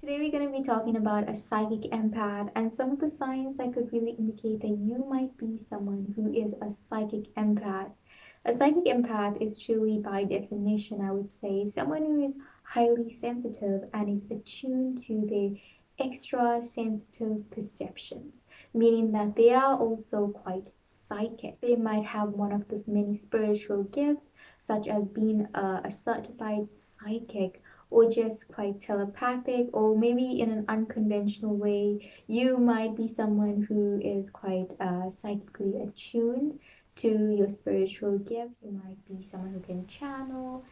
Today we're going to be talking about a psychic empath and some of the signs that could really indicate that you might be someone who is a psychic empath. A psychic empath is truly, by definition, I would say, someone who is highly sensitive and is attuned to their extra sensitive perceptions, meaning that they are also quite psychic. They might have one of those many spiritual gifts, such as being a certified psychic or just quite telepathic, or maybe in an unconventional way, you might be someone who is quite psychically attuned to your spiritual gift. You might be someone who can channel,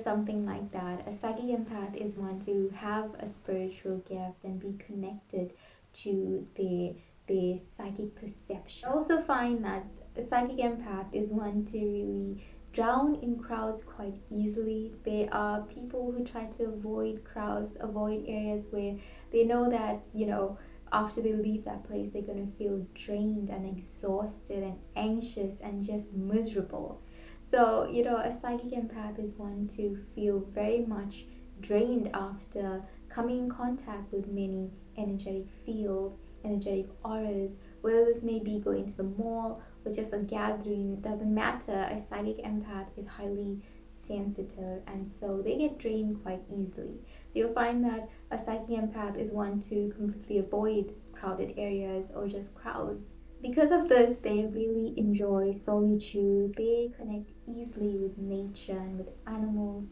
something like that. A psychic empath is one to have a spiritual gift and be connected to the psychic perception. I also find that a psychic empath is one to really drown in crowds quite easily. There are people who try to avoid crowds, avoid areas where they know that, after they leave that place, they're going to feel drained and exhausted and anxious and just miserable. So, a psychic empath is one to feel very much drained after coming in contact with many energetic fields, energetic auras, whether this may be going to the mall or just a gathering, doesn't matter. A psychic empath is highly sensitive and so they get drained quite easily. So you'll find that a psychic empath is one to completely avoid crowded areas or just crowds. Because of this, they really enjoy solitude. They connect easily with nature and with animals.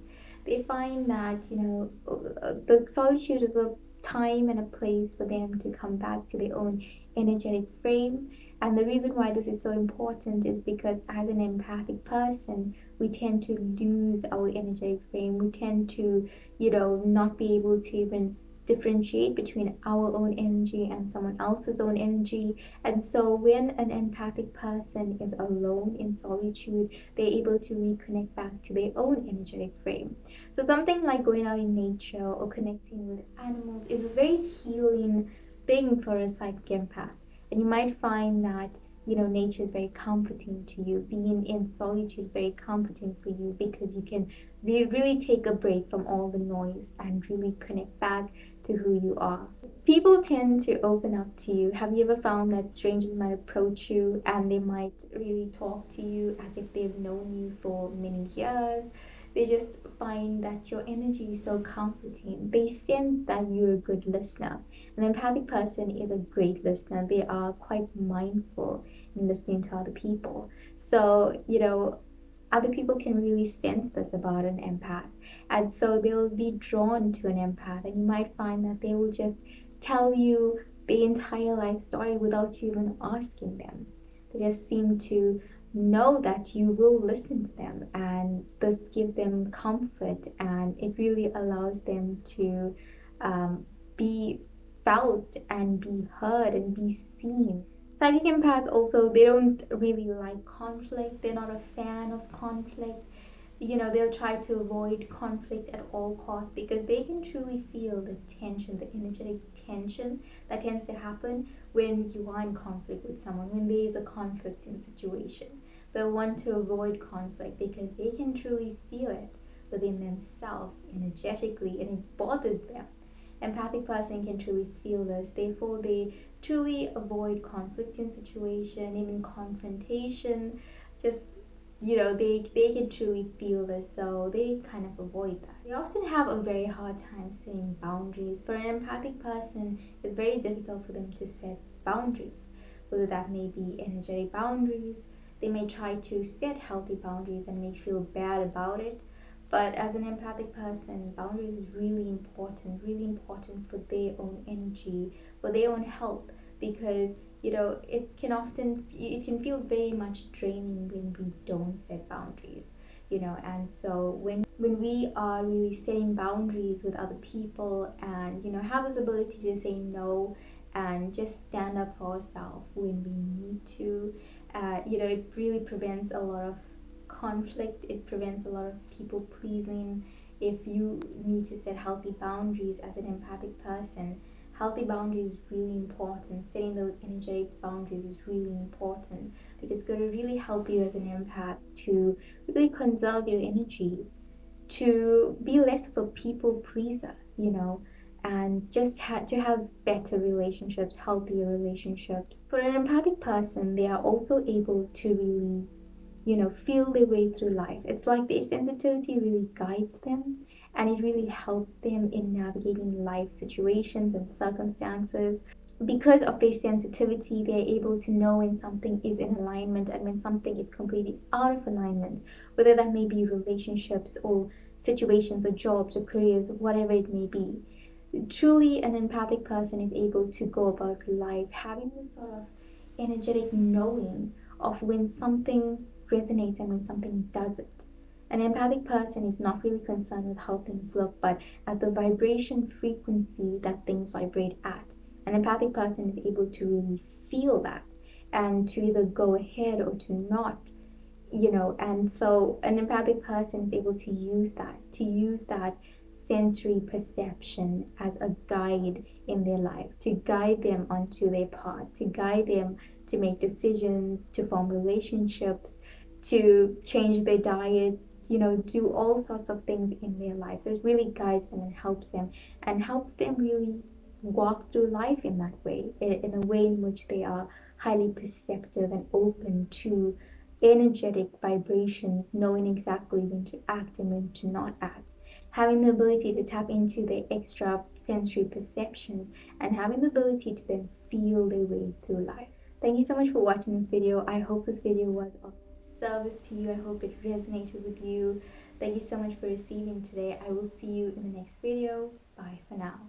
They find that, the solitude is a time and a place for them to come back to their own energetic frame. And the reason why this is so important is because as an empathic person, we tend to lose our energetic frame. We tend to, not be able to even differentiate between our own energy and someone else's own energy. And so when an empathic person is alone in solitude, they're able to reconnect back to their own energetic frame. So something like going out in nature or connecting with animals is a very healing thing for a psychic empath. And you might find that, nature is very comforting to you. Being in solitude is very comforting for you because you can really take a break from all the noise and really connect back to who you are. People tend to open up to you. Have you ever found that strangers might approach you and they might really talk to you as if they've known you for many years? They just find that your energy is so comforting. They sense that you're a good listener. An empathic person is a great listener. They are quite mindful in listening to other people. So, other people can really sense this about an empath. And so they'll be drawn to an empath. And you might find that they will just tell you the entire life story without you even asking them. They just seem to know that you will listen to them, and this gives them comfort, and it really allows them to be felt and be heard and be seen. Psychic empaths also, they don't really like conflict. They're not a fan of conflict. They'll try to avoid conflict at all costs because they can truly feel the tension, the energetic tension that tends to happen when you are in conflict with someone, when there is a conflicting situation. They'll want to avoid conflict because they can truly feel it within themselves energetically, and it bothers them. Empathic person can truly feel this, therefore they truly avoid conflict in situation, even confrontation. Just, they can truly feel this, so they kind of avoid that. They often have a very hard time setting boundaries. For an empathic person, it's very difficult for them to set boundaries, whether that may be energetic boundaries. They may try to set healthy boundaries and may feel bad about it. But as an empathic person, boundaries is really important for their own energy, for their own health, because it can feel very much draining when we don't set boundaries. And so when we are really setting boundaries with other people and have this ability to say no and just stand up for ourselves when we need to, it really prevents a lot of conflict. It prevents a lot of people pleasing. If you need to set healthy boundaries as an empathic person, healthy boundaries is really important. Setting those energetic boundaries is really important because it's going to really help you as an empath to really conserve your energy, to be less of a people pleaser, and just to have better relationships, healthier relationships. For an empathic person, they are also able to really, feel their way through life. It's like their sensitivity really guides them, and it really helps them in navigating life situations and circumstances. Because of their sensitivity, they're able to know when something is in alignment and when something is completely out of alignment, whether that may be relationships or situations or jobs or careers, whatever it may be. Truly, an empathic person is able to go about life having this sort of energetic knowing of when something resonates and when something doesn't. An empathic person is not really concerned with how things look, but at the vibration frequency that things vibrate at. An empathic person is able to really feel that and to either go ahead or to not, and so an empathic person is able to use that sensory perception as a guide in their life, to guide them onto their path, to guide them to make decisions, to form relationships, to change their diet, do all sorts of things in their life. So it really guides them and helps them really walk through life in that way, in a way in which they are highly perceptive and open to energetic vibrations, knowing exactly when to act and when to not act, having the ability to tap into their extra sensory perceptions, and having the ability to then feel their way through life. Thank you so much for watching this video. I hope this video was of service to you. I hope it resonated with you. Thank you so much for receiving today. I will see you in the next video. Bye for now.